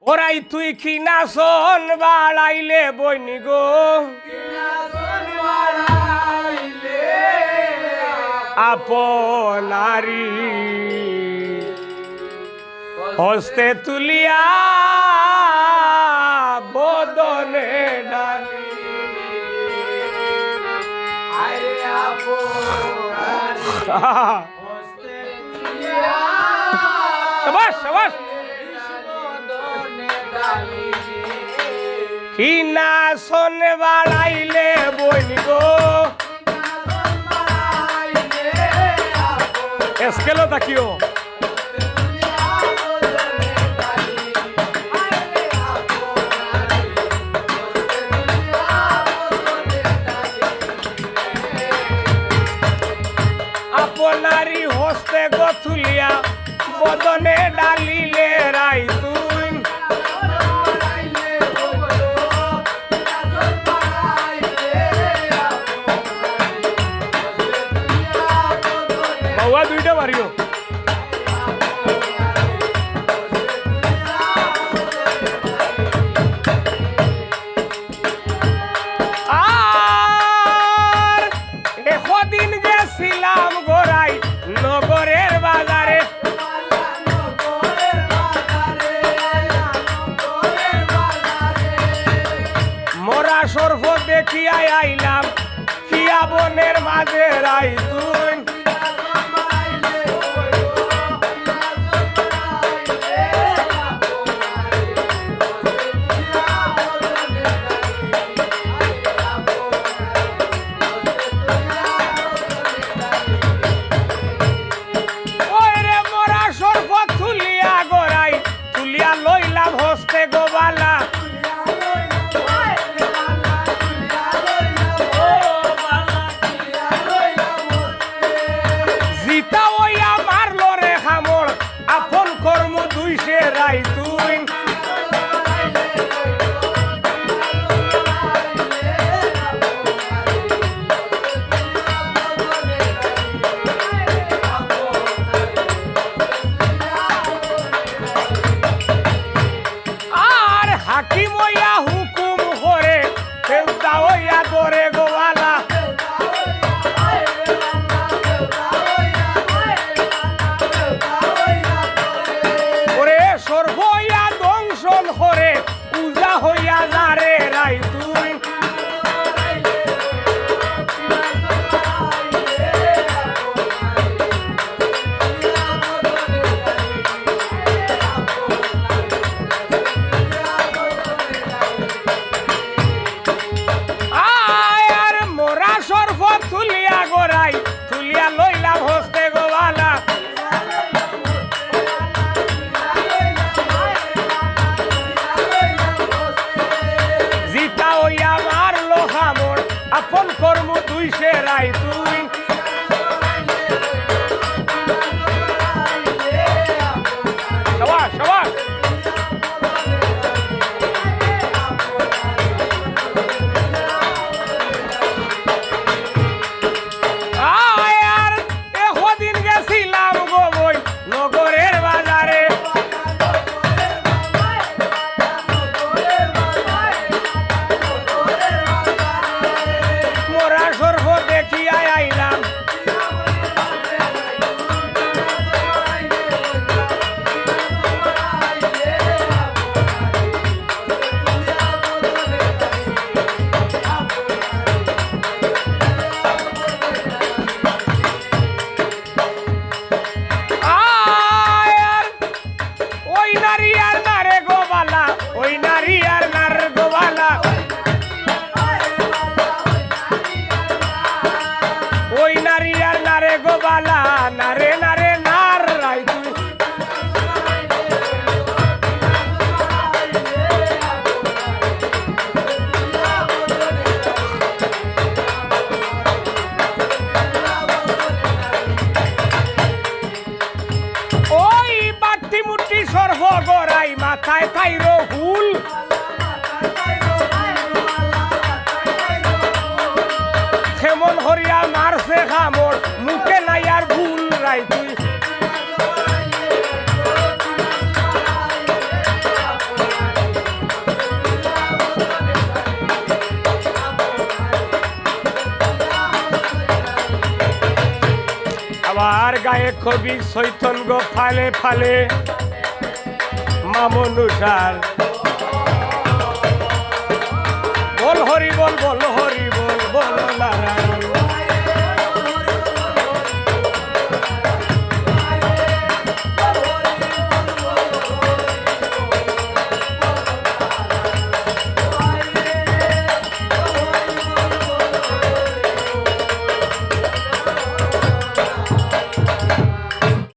ওরাই তুই কি নাচন বাড়াইলে বইনি গো আপনারি হস্তে তুলিয়া বদনে ডালি শাবাশ শাবাশ কি নাচন বাড়াইলে বইনি গো এসকেলো তাকিও আপনারি হস্তে গথুলিয়া বদনে ডালিলে রাই তুই বাবা দুইটা বাড়িও আর একদিন গেছিলাম গোড়াই নগরের বাজারে মোরা সর্ব দেখিয়াই আইলাম কিয়া বনের মাঝে রাই তুই লইলাম হস্তে গোবালা আর গায়ে কবি চৈতন গো ফালে ফালে মামনুষার বল হরি বল বল হরি